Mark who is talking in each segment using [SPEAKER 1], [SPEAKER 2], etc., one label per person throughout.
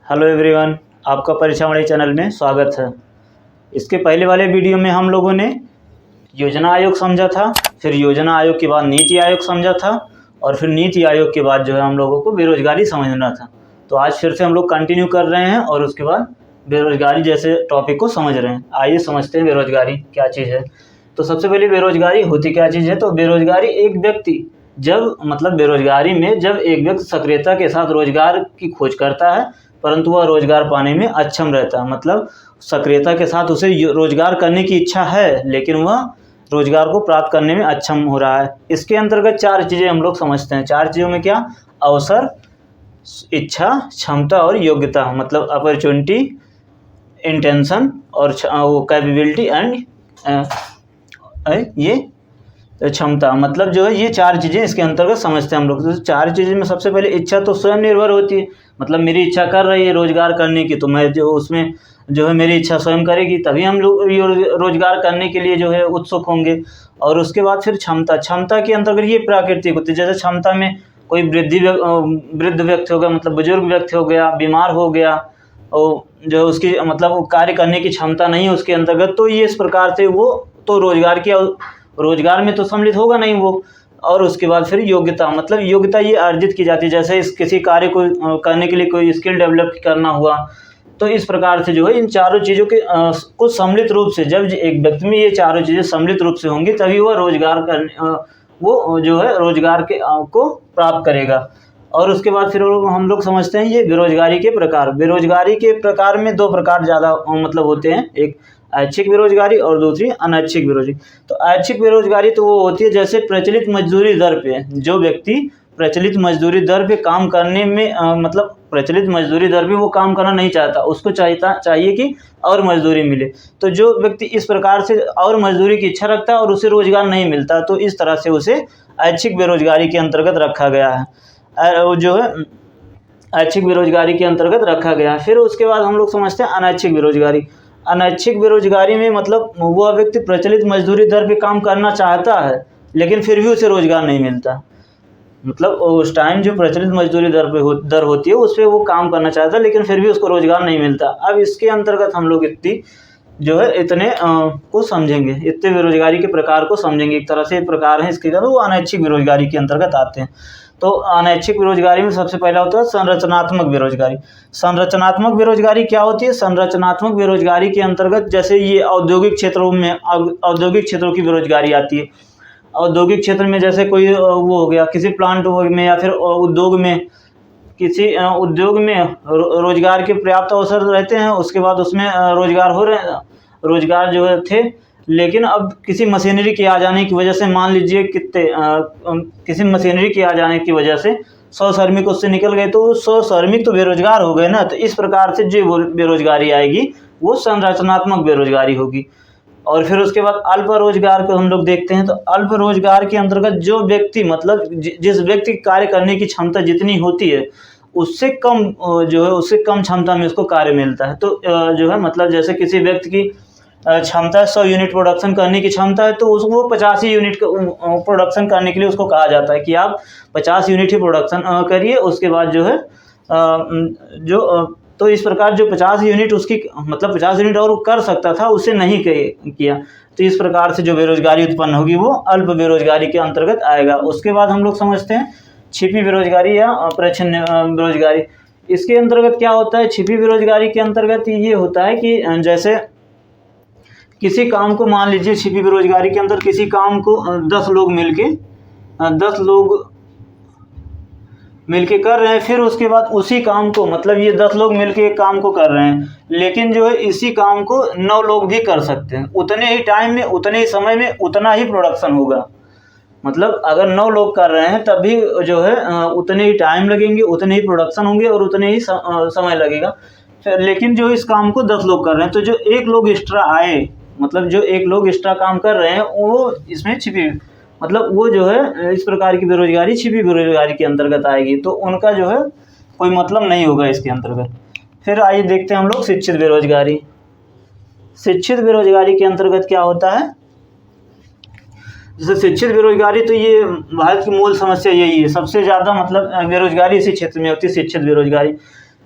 [SPEAKER 1] Hello everyone, आपका परीक्षामणि channel में स्वागत है। इसके पहले वाले वीडियो में हम लोगों ने योजना आयोग समझा था, फिर योजना आयोग के बाद नीति आयोग समझा था और फिर नीति आयोग के बाद जो है हम लोगों को बेरोजगारी समझना था। तो आज फिर से हम लोग कंटिन्यू कर रहे हैं और उसके बाद बेरोजगारी जैसे टॉपिक को समझ रहे हैं। आइए समझते हैं बेरोजगारी क्या चीज़ है। तो सबसे पहले बेरोजगारी होती क्या चीज़ है। तो बेरोजगारी एक व्यक्ति बेरोजगारी में जब एक व्यक्ति सक्रियता के साथ रोजगार की खोज करता है परंतु वह रोजगार पाने में अक्षम रहता है। मतलब सक्रियता के साथ उसे रोजगार करने की इच्छा है लेकिन वह रोजगार को प्राप्त करने में अक्षम हो रहा है। इसके अंतर्गत चार चीज़ें हम लोग समझते हैं। चार चीज़ों में क्या? अवसर, इच्छा, क्षमता और योग्यता। मतलब अपॉर्चुनिटी, इंटेंशन और वो कैपेबिलिटी एंड ये क्षमता। मतलब जो है ये चार चीज़ें इसके अंतर्गत समझते हैं हम लोग। तो चार चीज़ें में सबसे पहले इच्छा तो स्वयं निर्भर होती है। मतलब मेरी इच्छा कर रही है रोजगार करने की तो मैं जो उसमें जो है मेरी इच्छा स्वयं करेगी तभी हम लोग रोजगार करने के लिए जो है उत्सुक होंगे। और उसके बाद फिर क्षमता। क्षमता के अंतर्गत ये प्राकृतिक होती है। जैसे क्षमता में कोई वृद्ध व्यक्ति हो गया, मतलब बुजुर्ग व्यक्ति हो गया, बीमार हो गया और जो उसकी मतलब वो कार्य करने की क्षमता नहीं है उसके अंतर्गत, तो ये इस प्रकार से वो तो रोजगार में तो सम्मिलित होगा नहीं वो। और उसके बाद फिर योग्यता। मतलब योग्यता ये अर्जित की जाती है। जैसे इस किसी कार्य को करने के लिए कोई स्किल डेवलप करना हुआ, तो इस प्रकार से जो है इन चारों चीज़ों के को सम्मिलित रूप से जब एक व्यक्ति में ये चारों चीज़ें सम्मिलित रूप से होंगी तभी वह वो जो है रोजगार के को प्राप्त करेगा। और उसके बाद फिर हम लोग समझते हैं ये बेरोजगारी के प्रकार। बेरोजगारी के प्रकार में दो प्रकार ज़्यादा मतलब होते हैं, एक ऐच्छिक बेरोजगारी और दूसरी अनैच्छिक बेरोजगारी। तो ऐच्छिक बेरोजगारी तो वो होती है जैसे प्रचलित मजदूरी दर पे जो व्यक्ति प्रचलित मजदूरी दर पे काम करने में मतलब प्रचलित मजदूरी दर पे वो काम करना नहीं चाहता, उसको चाहिए कि और मजदूरी मिले। तो जो व्यक्ति इस प्रकार से और मजदूरी की इच्छा रखता है और उसे रोजगार नहीं मिलता, तो इस तरह से उसे ऐच्छिक बेरोजगारी के अंतर्गत रखा गया है। जो है ऐच्छिक बेरोजगारी के अंतर्गत रखा गया है। फिर उसके बाद हम लोग समझते हैं अनैच्छिक बेरोजगारी। अनैच्छिक बेरोजगारी में मतलब वह व्यक्ति प्रचलित मजदूरी दर पे काम करना चाहता है लेकिन फिर भी उसे रोजगार नहीं मिलता। मतलब उस टाइम जो प्रचलित मजदूरी दर होती है उस पर वो काम करना चाहता है लेकिन फिर भी उसको रोजगार नहीं मिलता। अब इसके अंतर्गत हम लोग इतने को समझेंगे, इतने बेरोजगारी के प्रकार को समझेंगे। एक तरह से प्रकार है इसके, वो अनैच्छिक बेरोजगारी के अंतर्गत आते हैं। तो अनैच्छिक बेरोजगारी में सबसे पहला होता है संरचनात्मक बेरोजगारी। संरचनात्मक बेरोजगारी क्या होती है? संरचनात्मक बेरोजगारी के अंतर्गत जैसे ये औद्योगिक क्षेत्रों की बेरोजगारी आती है। औद्योगिक क्षेत्र में जैसे कोई वो हो गया किसी प्लांट में या फिर किसी उद्योग में रोजगार के पर्याप्त अवसर रहते हैं, उसके बाद उसमें रोजगार जो है थे, लेकिन अब किसी मशीनरी के आ जाने की वजह से मान लीजिए किसी मशीनरी के आ जाने की वजह से 100 श्रमिक उससे निकल गए, तो 100 श्रमिक तो बेरोजगार हो गए ना। तो इस प्रकार से जो बेरोजगारी आएगी वो संरचनात्मक बेरोजगारी होगी। और फिर उसके बाद अल्प रोजगार को हम लोग देखते हैं। तो अल्प रोजगार के अंतर्गत जो व्यक्ति मतलब जिस व्यक्ति की कार्य करने की क्षमता जितनी होती है उससे कम क्षमता में उसको कार्य मिलता है। तो जो है मतलब जैसे किसी व्यक्ति की क्षमता 100 यूनिट प्रोडक्शन करने की क्षमता है तो उसको 50 ही यूनिट प्रोडक्शन करने के लिए उसको कहा जाता है कि आप 50 यूनिट ही प्रोडक्शन करिए। उसके बाद जो है तो इस प्रकार जो 50 यूनिट उसकी मतलब 50 यूनिट और कर सकता था उसे नहीं किया, तो इस प्रकार से जो बेरोजगारी उत्पन्न होगी वो अल्प बेरोजगारी के अंतर्गत आएगा। उसके बाद हम लोग समझते हैं छिपी बेरोजगारी या अप्रच्छन्न बेरोजगारी। इसके अंतर्गत क्या होता है? छिपी बेरोजगारी के अंतर्गत ये होता है कि जैसे किसी काम को मान लीजिए छिपी बेरोजगारी के अंदर किसी काम को 10 लोग मिलके कर रहे हैं, फिर उसके बाद उसी काम को मतलब ये 10 लोग मिलके एक काम को कर रहे हैं, लेकिन जो है इसी काम को 9 लोग भी कर सकते हैं। उतने ही टाइम में, उतने ही समय में उतना ही प्रोडक्शन होगा। मतलब अगर 9 लोग कर रहे हैं तब भी जो है उतने ही टाइम लगेंगे, उतने ही प्रोडक्शन होंगे और उतने ही समय लगेगा। लेकिन जो इस काम को 10 लोग कर रहे हैं तो जो एक लोग एक्स्ट्रा आए, मतलब जो एक लोग एक्स्ट्रा काम कर रहे हैं वो इसमें छिपी मतलब वो जो है इस प्रकार की बेरोजगारी छिपी बेरोजगारी के अंतर्गत आएगी। तो उनका जो है कोई मतलब नहीं होगा इसके अंतर्गत। फिर आइए देखते हैं हम लोग शिक्षित बेरोजगारी। शिक्षित बेरोजगारी के अंतर्गत क्या होता है? जैसे शिक्षित बेरोजगारी, तो ये भारत की मूल समस्या यही है, सबसे ज़्यादा मतलब बेरोजगारी इसी क्षेत्र में होती है, शिक्षित बेरोजगारी।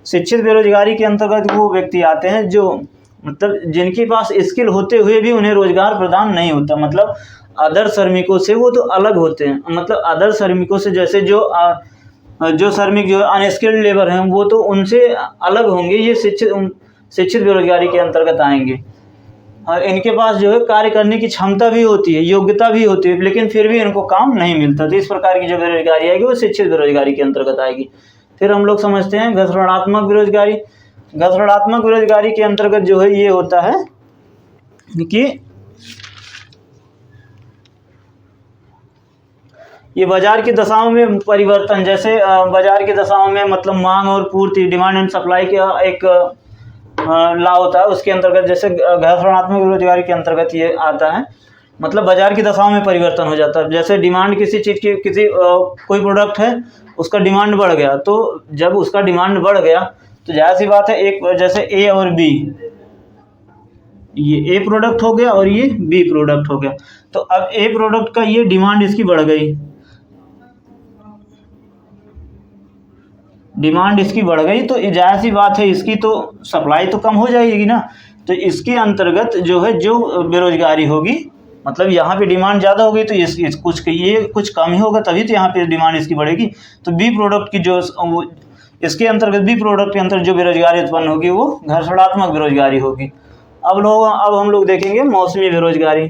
[SPEAKER 1] शिक्षित बेरोजगारी के अंतर्गत वो व्यक्ति आते हैं जो मतलब जिनके पास स्किल होते हुए भी उन्हें रोजगार प्रदान नहीं होता, मतलब अदर श्रमिकों से वो तो अलग होते हैं। मतलब अदर श्रमिकों से जैसे जो श्रमिक जो अनस्किल्ड लेबर हैं वो तो उनसे अलग होंगे, ये शिक्षित बेरोजगारी के अंतर्गत आएंगे। और इनके पास जो है कार्य करने की क्षमता भी होती है, योग्यता भी होती है, लेकिन फिर भी इनको काम नहीं मिलता। तो इस प्रकार की जो बेरोजगारी आएगी वो शिक्षित बेरोजगारी के अंतर्गत आएगी। फिर हम लोग समझते हैं घसरणात्मक बेरोजगारी। घसरणात्मक बेरोजगारी के अंतर्गत जो है ये होता है कि ये बाजार की दशाओं में परिवर्तन, जैसे बाजार की दशाओं में मतलब मांग और पूर्ति, डिमांड एंड सप्लाई का एक लॉ होता है, उसके अंतर्गत जैसे घसरणात्मक बेरोजगारी के अंतर्गत ये आता है। मतलब बाजार की दशाओं में परिवर्तन हो जाता है। जैसे डिमांड किसी चीज़ की कोई प्रोडक्ट है, उसका डिमांड बढ़ गया, तो जब उसका डिमांड बढ़ गया तो जाहिर सी बात है एक जैसे ए और बी, ये ए प्रोडक्ट हो गया और ये बी प्रोडक्ट हो गया। तो अब ए प्रोडक्ट का ये डिमांड इसकी बढ़ गई, डिमांड इसकी बढ़ गई, तो जाहिर सी बात है इसकी तो सप्लाई तो कम हो जाएगी ना। तो इसके अंतर्गत जो है जो बेरोजगारी होगी, मतलब यहाँ पे डिमांड ज़्यादा होगी तो ये कुछ कम ही होगा, तभी तो यहाँ पे डिमांड इसकी बढ़ेगी। तो बी प्रोडक्ट की जो इसके अंतर्गत बी प्रोडक्ट के अंतर्गत जो बेरोजगारी उत्पन्न होगी वो घसरणात्मक बेरोजगारी होगी। अब हम लोग देखेंगे मौसमी बेरोजगारी।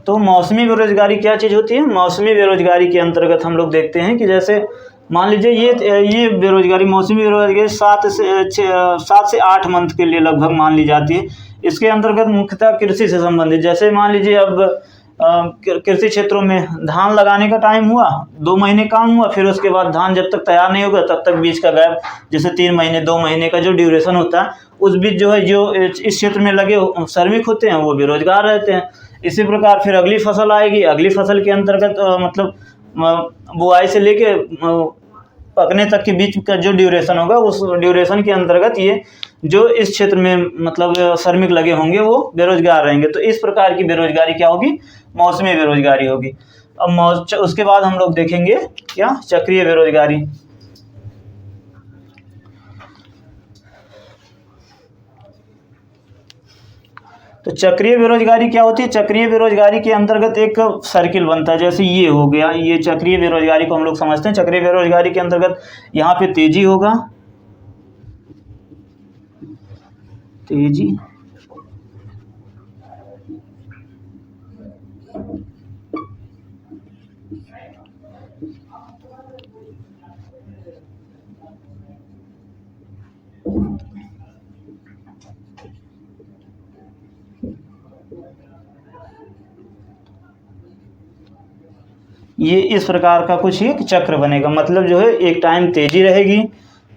[SPEAKER 1] तो मौसमी बेरोजगारी क्या चीज़ होती है? मौसमी बेरोजगारी के अंतर्गत हम लोग देखते हैं कि जैसे मान लीजिए ये बेरोजगारी, मौसमी बेरोजगारी 7 से 8 मंथ के लिए लगभग मान ली जाती है। इसके अंतर्गत मुख्यतः कृषि से संबंधित, जैसे मान लीजिए अब कृषि क्षेत्रों में धान लगाने का टाइम हुआ, 2 महीने काम हुआ, फिर उसके बाद धान जब तक तैयार नहीं होगा तब तक बीच का गैप, जैसे 3 महीने 2 महीने का जो ड्यूरेशन होता है, उस बीच जो है जो इस क्षेत्र में लगे श्रमिक होते हैं वो बेरोजगार रहते हैं। इसी प्रकार फिर अगली फसल आएगी, अगली फसल के अंतर्गत मतलब बुआई से लेके पकने तक के बीच का जो ड्यूरेशन होगा, उस ड्यूरेशन के अंतर्गत ये जो इस क्षेत्र में मतलब श्रमिक लगे होंगे वो बेरोजगार रहेंगे। तो इस प्रकार की बेरोजगारी क्या होगी? मौसमी बेरोजगारी होगी। अब उसके बाद हम लोग देखेंगे क्या? चक्रीय बेरोजगारी। तो चक्रीय बेरोजगारी क्या होती है? चक्रीय बेरोजगारी के अंतर्गत एक सर्किल बनता है, जैसे ये हो गया, ये चक्रीय बेरोजगारी को हम लोग समझते हैं। चक्रीय बेरोजगारी के अंतर्गत यहाँ पे तेजी होगा, तेजी, ये इस प्रकार का कुछ एक चक्र बनेगा। मतलब जो है एक टाइम तेजी रहेगी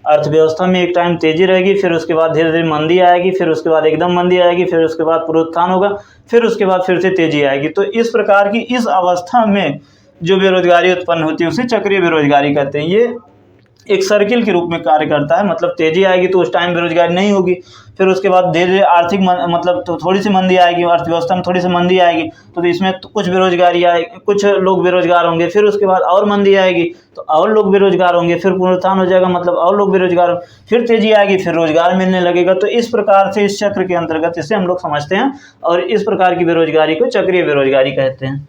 [SPEAKER 1] अर्थव्यवस्था में, एक टाइम तेजी रहेगी, फिर उसके बाद धीरे धीरे मंदी आएगी, फिर उसके बाद एकदम मंदी आएगी, फिर उसके बाद पुनरुत्थान होगा, फिर उसके बाद फिर से तेजी आएगी। तो इस प्रकार की इस अवस्था में जो बेरोजगारी उत्पन्न होती है उसे चक्रीय बेरोजगारी कहते हैं। ये एक सर्किल के रूप में कार्य करता है। मतलब तेजी आएगी तो उस टाइम बेरोजगारी नहीं होगी, फिर उसके बाद धीरे धीरे आर्थिक मतलब तो थोड़ी सी मंदी आएगी, अर्थव्यवस्था में थोड़ी सी मंदी आएगी, तो इसमें तो कुछ बेरोजगारी आएगी, कुछ लोग बेरोजगार होंगे, फिर उसके बाद और मंदी आएगी तो और लोग बेरोजगार होंगे, फिर पुनरुत्थान हो जाएगा, मतलब और लोग बेरोजगार, फिर तेजी आएगी, फिर रोजगार मिलने लगेगा। तो इस प्रकार से इस चक्र के अंतर्गत इसे हम लोग समझते हैं और इस प्रकार की बेरोजगारी को चक्रीय बेरोजगारी कहते हैं।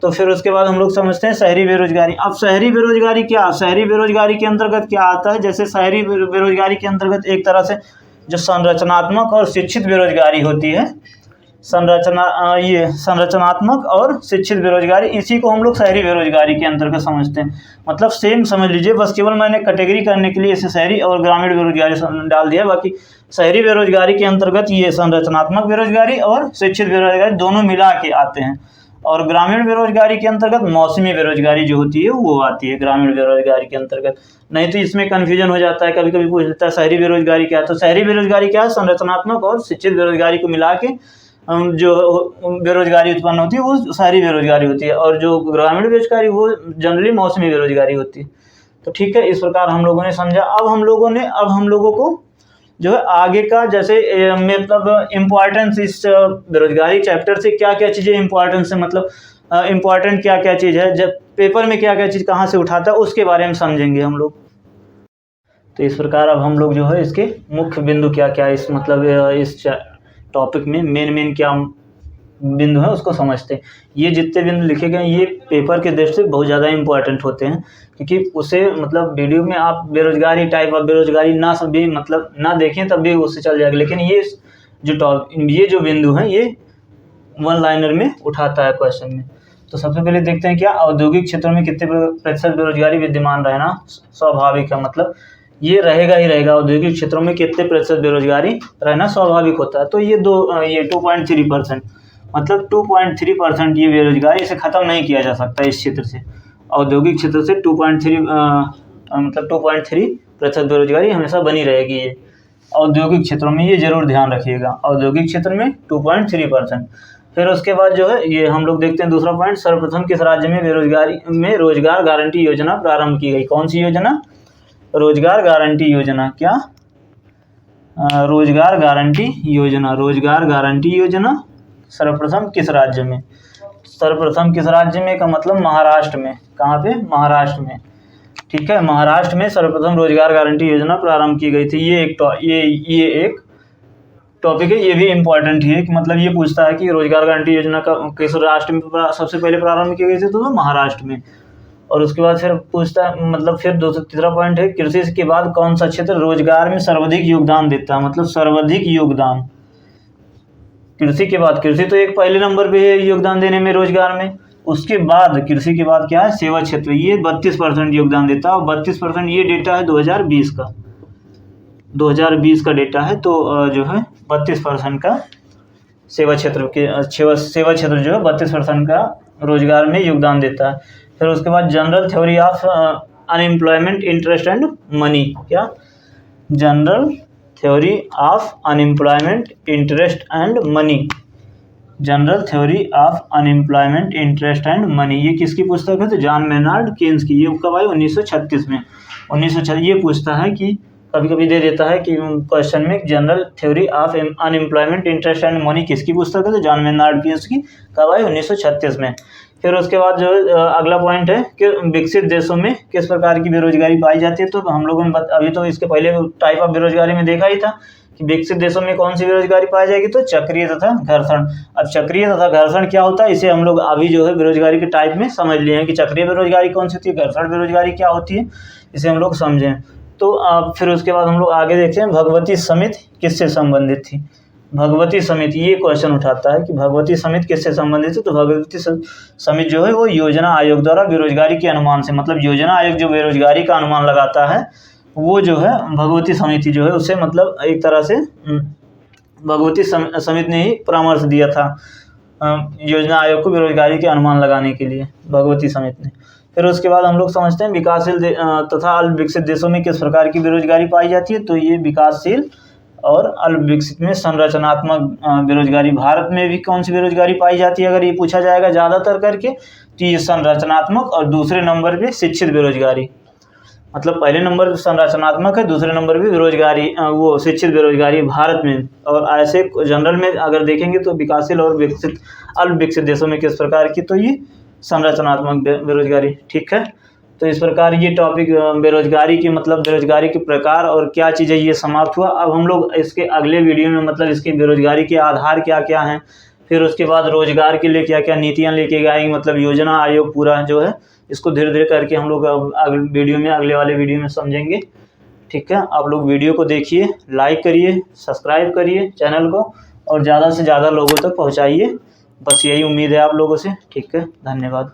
[SPEAKER 1] तो फिर उसके बाद हम लोग समझते हैं शहरी बेरोजगारी। अब शहरी बेरोजगारी क्या? शहरी बेरोजगारी के अंतर्गत क्या आता है? जैसे शहरी बेरोजगारी के अंतर्गत एक तरह से जो संरचनात्मक और शिक्षित बेरोजगारी होती है, संरचनात्मक और शिक्षित बेरोजगारी, इसी को हम लोग शहरी बेरोजगारी के अंतर्गत समझते हैं। मतलब सेम समझ लीजिए, बस केवल मैंने कैटेगरी करने के लिए इसे शहरी और ग्रामीण बेरोजगारी डाल दिया। बाकी शहरी बेरोजगारी के अंतर्गत ये संरचनात्मक बेरोजगारी और शिक्षित बेरोजगारी दोनों मिला के आते हैं। और ग्रामीण बेरोजगारी के अंतर्गत मौसमी बेरोजगारी जो होती है वो आती है ग्रामीण बेरोजगारी के अंतर्गत। नहीं तो इसमें कन्फ्यूजन हो जाता है, कभी कभी पूछ लेता है शहरी बेरोजगारी क्या है। तो शहरी बेरोजगारी क्या है? संरचनात्मक और शिक्षित बेरोजगारी को मिला के जो बेरोजगारी उत्पन्न होती है वो शहरी बेरोजगारी होती है, और जो ग्रामीण बेरोजगारी वो जनरली मौसमी बेरोजगारी होती है। तो ठीक है, इस प्रकार हम लोगों ने समझा। अब हम लोगों को जो है आगे का जैसे मतलब इम्पोर्टेंस इस बेरोजगारी चैप्टर से क्या क्या चीज़ें इम्पोर्टेंस है, मतलब इम्पोर्टेंट क्या क्या चीज़ है। जब पेपर में क्या क्या चीज़ कहाँ से उठाता है उसके बारे में समझेंगे हम लोग। तो इस प्रकार अब हम लोग जो है इसके मुख्य बिंदु क्या क्या इस मतलब इस टॉपिक में मेन क्या बिंदु है उसको समझते हैं। ये जितने बिंदु लिखे गए ये पेपर के दृष्टि से बहुत ज़्यादा इंपॉर्टेंट होते हैं, क्योंकि उसे मतलब वीडियो में आप बेरोजगारी टाइप ऑफ बेरोजगारी ना सब भी मतलब ना देखें तब भी उससे चल जाएगा, लेकिन ये जो बिंदु हैं ये वन लाइनर में उठाता है क्वेश्चन में। तो सबसे पहले देखते हैं क्या औद्योगिक क्षेत्रों में कितने प्रतिशत बेरोजगारी विद्यमान रहना स्वाभाविक है, मतलब ये रहेगा ही रहेगा। औद्योगिक क्षेत्रों में कितने प्रतिशत बेरोजगारी रहना स्वाभाविक होता है, तो ये 2.3%, मतलब 2.3% ये बेरोजगारी, इसे ख़त्म नहीं किया जा सकता इस क्षेत्र से। औद्योगिक क्षेत्र से 2.3% बेरोजगारी हमेशा बनी रहेगी ये औद्योगिक क्षेत्रों में, ये जरूर ध्यान रखिएगा। औद्योगिक क्षेत्र में 2.3%। फिर उसके बाद जो है ये हम लोग देखते हैं दूसरा पॉइंट, सर्वप्रथम किस राज्य में रोजगार गारंटी योजना प्रारंभ की गई? कौन सी योजना? रोजगार गारंटी योजना। क्या? रोजगार गारंटी योजना सर्वप्रथम किस राज्य में? सर्वप्रथम किस राज्य में का मतलब महाराष्ट्र में। कहाँ पे? महाराष्ट्र में। ठीक है, महाराष्ट्र में सर्वप्रथम रोजगार गारंटी योजना प्रारंभ की गई थी। ये एक टॉपिक है, ये भी इम्पोर्टेंट है कि मतलब ये पूछता है कि रोजगार गारंटी योजना का किस राष्ट्र में सबसे पहले प्रारंभ की गई थी, तो महाराष्ट्र में। और उसके बाद फिर पूछता है मतलब फिर तीसरा पॉइंट है, कृषि के बाद कौन सा क्षेत्र रोजगार में सर्वाधिक योगदान देता है? मतलब सर्वाधिक योगदान कृषि के बाद, कृषि तो एक पहले नंबर पे है योगदान देने में रोजगार में, उसके बाद कृषि के बाद क्या है? सेवा क्षेत्र, ये 32% योगदान देता है। और 32% ये डेटा है 2020 का डेटा है, तो जो है 32% का सेवा क्षेत्र जो है 32% का रोजगार में योगदान देता है। फिर उसके बाद general theory of unemployment interest and money. क्या? General theory of unemployment interest and money. General theory of unemployment interest and money, ये किसकी पुस्तक है? तो जॉन मेनार्ड केन्स की। ये कब आई? 1936 में। 1936 ये पूछता है कि कभी कभी दे देता है कि क्वेश्चन में general theory of unemployment interest and money किसकी पुस्तक है? तो जॉन मेनार्ड केन्स की। कब आई? 1936 में। फिर उसके बाद जो अगला पॉइंट है कि विकसित देशों में किस प्रकार की बेरोजगारी पाई जाती है। तो हम लोगों ने अभी तो इसके पहले टाइप ऑफ बेरोजगारी में देखा ही था कि विकसित देशों में कौन सी बेरोजगारी पाई जाएगी, तो चक्रीय तथा घर्षण। अब चक्रीय तथा घर्षण क्या होता है, इसे हम लोग अभी जो है बेरोजगारी के टाइप में समझ लिए हैं कि चक्रीय बेरोजगारी कौन सी होती है, घर्षण बेरोजगारी क्या होती है, इसे हम लोग समझें। तो फिर उसके बाद हम लोग आगे देखते हैं भगवती समिति किससे संबंधित थी। भगवती समिति, ये क्वेश्चन उठाता है कि भगवती समिति किससे संबंधित है। तो भगवती समिति जो है वो योजना आयोग द्वारा बेरोजगारी के अनुमान से, मतलब योजना आयोग जो बेरोजगारी का अनुमान लगाता है वो जो है भगवती समिति जो है उसे मतलब एक तरह से भगवती समिति ने ही परामर्श दिया था योजना आयोग को बेरोजगारी के अनुमान लगाने के लिए, भगवती समिति ने। फिर उसके बाद हम लोग समझते हैं विकासशील तथा अल्प विकसित देशों में किस प्रकार की बेरोजगारी पाई जाती है। तो ये विकासशील और अल्प विकसित में संरचनात्मक बेरोजगारी। भारत में भी कौन सी बेरोजगारी पाई जाती है अगर ये पूछा जाएगा ज़्यादातर करके, तो ये संरचनात्मक, और दूसरे नंबर पे शिक्षित बेरोजगारी। मतलब पहले नंबर संरचनात्मक है, दूसरे नंबर पे बेरोजगारी वो शिक्षित बेरोजगारी भारत में। और ऐसे जनरल में अगर देखेंगे तो विकासशील और विकसित अल्प विकसित देशों में किस प्रकार की, तो ये संरचनात्मक बेरोजगारी। ठीक है, तो इस प्रकार ये टॉपिक बेरोजगारी की मतलब बेरोजगारी के प्रकार और क्या चीज़ें ये समाप्त हुआ। अब हम लोग इसके अगले वीडियो में मतलब इसकी बेरोजगारी के आधार क्या क्या हैं, फिर उसके बाद रोजगार के लिए क्या क्या नीतियाँ लेके आएंगे, मतलब योजना आयोग पूरा जो है इसको धीरे धीरे करके हम लोग अगले वाले वीडियो में समझेंगे। ठीक है, आप लोग वीडियो को देखिए, लाइक करिए, सब्सक्राइब करिए चैनल को और ज़्यादा से ज़्यादा लोगों तक पहुँचाइए। बस यही उम्मीद है आप लोगों से। ठीक है, धन्यवाद।